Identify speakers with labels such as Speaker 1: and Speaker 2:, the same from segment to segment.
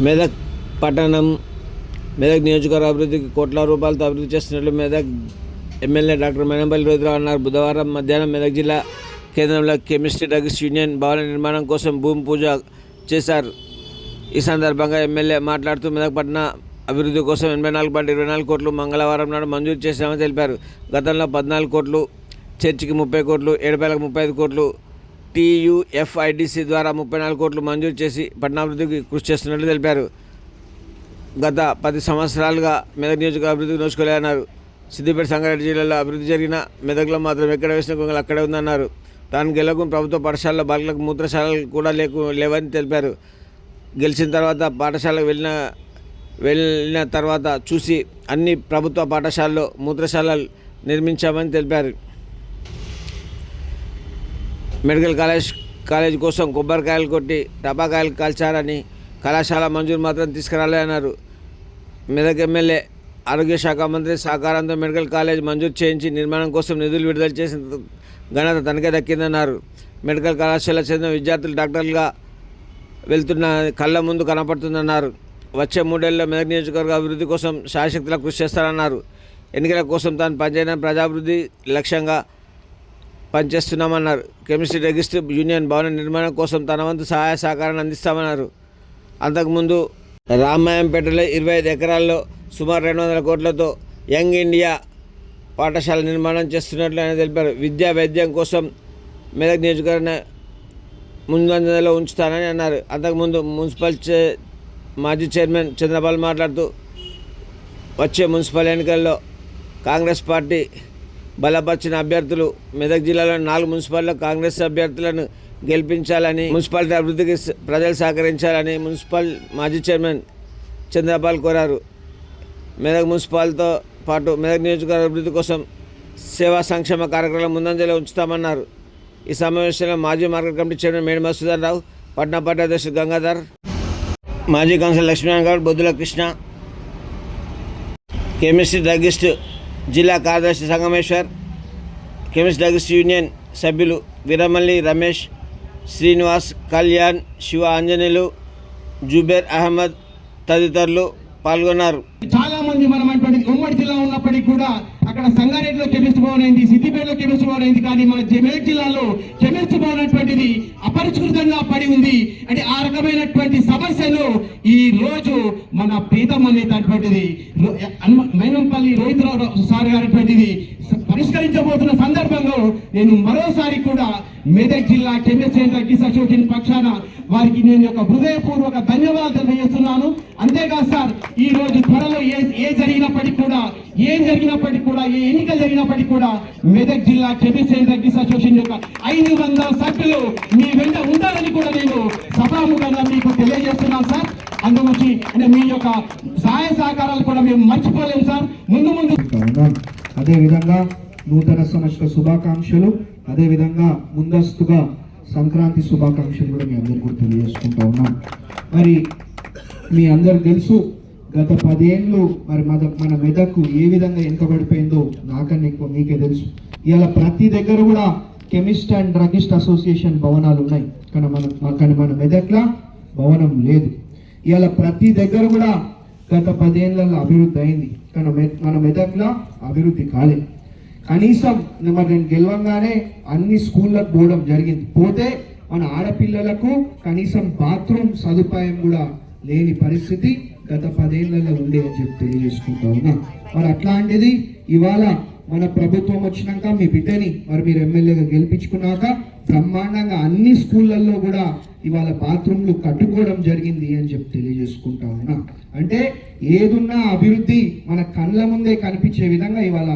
Speaker 1: మెదక్ పట్టణం మెదక్ నియోజకవర్గ అభివృద్ధికి కోట్ల రూపాయలతో అభివృద్ధి చేస్తున్నట్లు మెదక్ ఎమ్మెల్యే డాక్టర్ మేనంపల్లి రోహితరావు అన్నారు. బుధవారం మధ్యాహ్నం మెదక్ జిల్లా కేంద్రంలో కెమిస్ట్రీ డ్రగ్స్ యూనియన్ భవన నిర్మాణం కోసం భూమి పూజ చేశారు. ఈ సందర్భంగా ఎమ్మెల్యే మాట్లాడుతూ మెదక్ పట్టణ అభివృద్ధి కోసం 84.24 కోట్లు మంగళవారం నాడు మంజూరు చేశామని తెలిపారు. గతంలో 14 కోట్లు, చర్చికి 30 కోట్లు, ఏడుపాయలకు 35 కోట్లు, TUFIDC ద్వారా 34 కోట్లు మంజూరు చేసి పట్టణాభివృద్ధికి కృషి చేస్తున్నట్లు తెలిపారు. గత 10 సంవత్సరాలుగా మెదక్ నియోజకవర్గ అభివృద్ధికి నోచుకోలేదన్నారు. సిద్దిపేట, సంగారెడ్డి జిల్లాలో అభివృద్ధి జరిగిన మెదక్లో మాత్రం ఎక్కడ వేసిన కొంగలు అక్కడే ఉందన్నారు. తాను గెలవకుండా ప్రభుత్వ పాఠశాలలో బాలికలకు మూత్రశాలలు కూడా లేవని తెలిపారు. గెలిచిన తర్వాత పాఠశాలకు వెళ్ళిన తర్వాత చూసి అన్ని ప్రభుత్వ పాఠశాలలో మూత్రశాలలు నిర్మించామని తెలిపారు. మెడికల్ కాలేజ్ కోసం కొబ్బరికాయలు కొట్టి టపాకాయలు కాల్చారని, కళాశాల మంజూరు మాత్రం తీసుకురాలేదన్నారు. మెదక్ ఎమ్మెల్యే ఆరోగ్య శాఖ మంత్రి సహకారంతో మెడికల్ కాలేజ్ మంజూరు చేయించి నిర్మాణం కోసం నిధులు విడుదల చేసిన ఘనత తనకే దక్కిందన్నారు. మెడికల్ కళాశాల చెందిన విద్యార్థులు డాక్టర్లుగా వెళ్తున్న కళ్ళ ముందు కనపడుతుందన్నారు. వచ్చే 3 ఏళ్లలో మెదక్ నియోజకవర్గ అభివృద్ధి కోసం శాయశక్తులా కృషి చేస్తారన్నారు. ఎన్నికల కోసం తాను పనిచేయడం ప్రజాభివృద్ధి లక్ష్యంగా పనిచేస్తున్నామన్నారు. కెమిస్ట్రీ డ్రగ్స్ యూనియన్ భవన నిర్మాణం కోసం తన వంతు సహాయ సహకారాన్ని అందిస్తామన్నారు. అంతకుముందు రామాయంపేటలో 25 ఎకరాల్లో సుమారు 200 కోట్లతో యంగ్ ఇండియా పాఠశాల నిర్మాణం చేస్తున్నట్లు ఆయన తెలిపారు. విద్యా వైద్యం కోసం మెదక్ నియోజకవర్గ ముందంజలో ఉంచుతానని అన్నారు. అంతకుముందు మున్సిపల్ మాజీ చైర్మన్ చంద్రపాల్ మాట్లాడుతూ వచ్చే మున్సిపల్ ఎన్నికల్లో కాంగ్రెస్ పార్టీ బలపరిచిన అభ్యర్థులు మెదక్ జిల్లాలో 4 మున్సిపాల్లో కాంగ్రెస్ అభ్యర్థులను గెలిపించాలని, మున్సిపాలిటీ అభివృద్ధికి ప్రజలు సహకరించాలని మున్సిపల్ మాజీ చైర్మన్ చంద్రపాల్ కోరారు. మెదక్ మున్సిపాల్తో పాటు మెదక్ నియోజకవర్గ అభివృద్ధి కోసం సేవా సంక్షేమ కార్యక్రమాల ముందంజలో ఉంచుతామన్నారు. ఈ సమావేశంలో మాజీ మార్కెట్ కమిటీ చైర్మన్ మేడి మధుసూదన్ రావు, పట్నా పార్టీ అధ్యక్షుడు గంగాధర్, మాజీ councillor Lakshminarayana Goud, Boddula Krishna, chemistry drugs జిల్లా కార్యదర్శి సంగమేశ్వర్, కెమిస్ట్రీ డ్రగ్స్ యూనియన్ సభ్యులు వీరమల్లి రమేష్, శ్రీనివాస్, కళ్యాణ్, శివ ఆంజనేయులు, జుబేర్ అహ్మద్ తదితరులు పాల్గొన్నారు.
Speaker 2: చాలా మంది మనం ఉమ్మడి జిల్లా ఉన్నప్పటికీ కూడా అక్కడ సంగారెడ్డిలో కెమిస్ట్రీ భవన్ అయింది, సిద్దిపేటలో కెమిస్ట్రీ భవన్ అయింది, కానీ మన మెదక్ జిల్లాలో కెమిస్ట్రీ భవన్ అనేటువంటిది అపరిష్కృతంగా పడి ఉంది. అంటే ఆ రకమైనటువంటి సమస్యను ఈ రోజు మన ప్రీతం అనేటటువంటిది మేనంపల్లి రోహితరావు సార్ గారిటువంటిది పరిష్కరించబోతున్న సందర్భంలో నేను మరోసారి కూడా మెదక్ జిల్లా కెమిస్ట్రీ డ్రగ్స్ అసోసియేషన్ పక్షాన వారికి నేను ఒక హృదయపూర్వక ధన్యవాదాలు తెలియజేస్తున్నాను. అంతేకాదు సార్, ఈ రోజు త్వరలో ఏం జరిగినప్పటికీ కూడా ఏ ఎన్నికలు జరిగినప్పటికీ కూడా మెదక్ జిల్లా కెమిస్ట్రీ డ్రగ్స్ అసోసియేషన్ యొక్క 500 సభ్యులు మీ వెంట ఉంటారని కూడా నేను సభాముఖంగా మీకు తెలియజేస్తున్నాను సార్. అందుగురించి అంటే మీ యొక్క సహాయ సహకారాలు కూడా మేము మర్చిపోలేము సార్. ముందు
Speaker 3: అదేవిధంగా నూతన సంవత్సర శుభాకాంక్షలు, అదేవిధంగా ముందస్తుగా సంక్రాంతి శుభాకాంక్షలు కూడా మీ అందరికీ కూడా తెలియజేసుకుంటా ఉన్నాం. మరి మీ అందరికి తెలుసు, గత 10 ఏళ్ళు మరి మన మెదక్కు ఏ విధంగా వెనుకబడిపోయిందో నాకన్నా ఎక్కువ మీకే తెలుసు. ఇలా ప్రతి దగ్గర కూడా కెమిస్ట్ అండ్ డ్రగిస్ట్ అసోసియేషన్ భవనాలు ఉన్నాయి, కానీ మన మెదక్లో భవనం లేదు. ఇలా ప్రతి దగ్గర కూడా గత 10 ఏళ్ళలో అభివృద్ధి అయింది, కానీ మన మెదక్లో అభివృద్ధి కాలేదు. కనీసం మరి నేను గెలవంగానే అన్ని స్కూళ్ళకు పోవడం జరిగింది, పోతే మన ఆడపిల్లలకు కనీసం బాత్రూమ్ సదుపాయం కూడా లేని పరిస్థితి గత 10 ఏళ్లలో ఉంది అని చెప్పి తెలియజేసుకుంటా ఉన్నా. మరి అట్లాంటిది ఇవాళ మన ప్రభుత్వం వచ్చినాక మీ బిడ్డని మరి మీరు ఎమ్మెల్యేగా గెలిపించుకున్నాక బ్రహ్మాండంగా అన్ని స్కూళ్ళల్లో కూడా ఇవాళ బాత్రూమ్లు కట్టుకోవడం జరిగింది అని చెప్పి తెలియజేసుకుంటా ఉన్నా. అంటే ఏదున్నా అభివృద్ధి మన కళ్ళ ముందే కనిపించే విధంగా ఇవాళ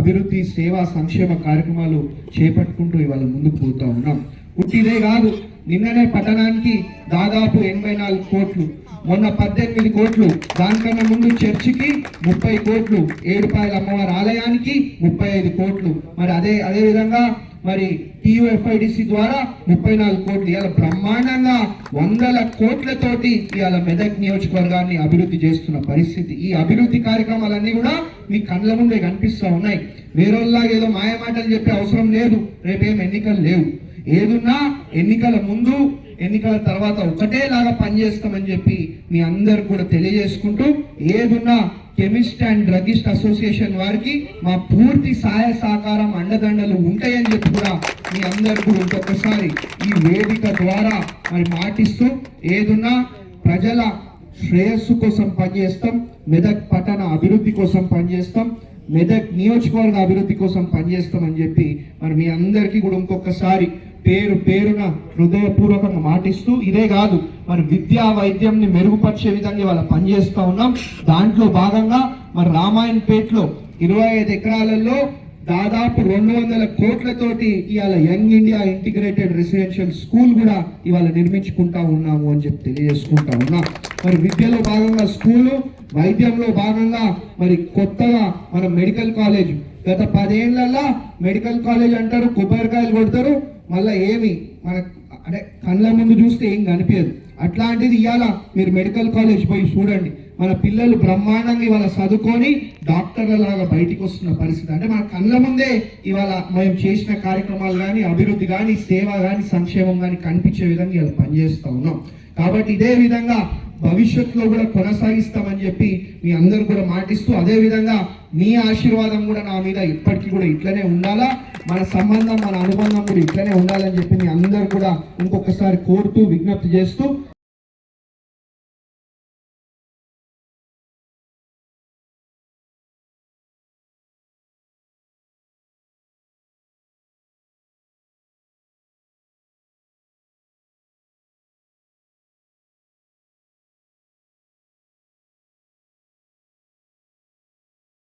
Speaker 3: అభివృద్ధి సేవా సంక్షేమ కార్యక్రమాలు చేపట్టుకుంటూ ఇవాళ ముందుకు పోతా ఉన్నాం. పుట్టిదే కాదు, నిన్ననే పట్టణానికి దాదాపు 84 కోట్లు, మొన్న 18 కోట్లు, దానికన్నా ముందు చర్చికి 30 కోట్లు, ఏడుపాయల అమ్మవారి ఆలయానికి 35 కోట్లు, మరి అదే విధంగా మరి TUFIDC ద్వారా 34 కోట్లు. ఇవాళ బ్రహ్మాండంగా 100 కోట్లతోటి ఇవాళ మెదక్ నియోజకవర్గాన్ని అభివృద్ధి చేస్తున్న పరిస్థితి. ఈ అభివృద్ధి కార్యక్రమాలన్నీ కూడా మీ కళ్ళ ముందే కనిపిస్తూ ఉన్నాయి. వేరేలాగా ఏదో మాయమాటలు చెప్పే అవసరం లేదు, రేపేం ఎన్నికలు లేవు. ఏదున్నా ఎన్నికల ముందు ఎన్నికల తర్వాత ఒకటేలాగా పనిచేస్తామని చెప్పి మీ అందరు కూడా తెలియజేసుకుంటూ, ఏదున్నా కెమిస్ట్ అండ్ డ్రగిస్ట్ అసోసియేషన్ వారికి మా పూర్తి సహాయ సహకారం అండదండలు ఉంటాయని చెప్పి కూడా మీ అందరు కూడా ఇంకొకసారి ఈ వేదిక ద్వారా మరి మాటిస్తూ, ఏదున్నా ప్రజల శ్రేయస్సు కోసం పనిచేస్తాం, మెదక్ పట్టణ అభివృద్ధి కోసం పనిచేస్తాం, మెదక్ నియోజకవర్గ అభివృద్ధి కోసం పనిచేస్తామని చెప్పి మరి మీ అందరికీ కూడా ఇంకొకసారి పేరు పేరున హృదయపూర్వకంగా మాటిస్తూ, ఇదే కాదు మరి విద్యా వైద్యంని మెరుగుపరిచే విధంగా ఇవాళ పనిచేస్తూ ఉన్నాం. దాంట్లో భాగంగా మరి రామాయణపేటలో 25 ఎకరాలలో దాదాపు 200 కోట్లతోటి ఇవాళ young India integrated residential school కూడా ఇవాళ నిర్మించుకుంటా ఉన్నాము అని చెప్పి తెలియజేసుకుంటా ఉన్నాం. మరి విద్యలో భాగంగా స్కూలు, వైద్యంలో భాగంగా మరి కొత్తగా మన మెడికల్ కాలేజ్, గత 10 ఏళ్లలో మెడికల్ కాలేజ్ అంటారు, కొబ్బరికాయలు కొడతారు, మళ్ళీ ఏమి మన అంటే కళ్ళ ముందు చూస్తే ఏం కనిపించదు. అట్లాంటిది ఇవాళ మీరు మెడికల్ కాలేజ్ పోయి చూడండి, మన పిల్లలు బ్రహ్మాండంగా ఇవాళ చదువుకొని డాక్టర్ల లాగా బయటికి వస్తున్న పరిస్థితి. అంటే మన కళ్ళ ముందే ఇవాళ మేము చేసిన కార్యక్రమాలు కానీ, అభివృద్ధి కానీ, సేవ కానీ, సంక్షేమం కానీ కనిపించే విధంగా ఇలా పనిచేస్తూ ఉన్నాం. కాబట్టి ఇదే విధంగా భవిష్యత్తులో కూడా కొనసాగిస్తామని చెప్పి మీ అందరూ కూడా మాటిస్తూ, అదే విధంగా మీ ఆశీర్వాదం కూడా నా మీద ఇప్పటికీ కూడా ఇట్లనే ఉండాలా, మన సంబంధం మన అనుబంధం కూడా ఇట్లనే ఉండాలని చెప్పి మీ అందరూ కూడా ఇంకొకసారి కోరుతూ విజ్ఞప్తి చేస్తూ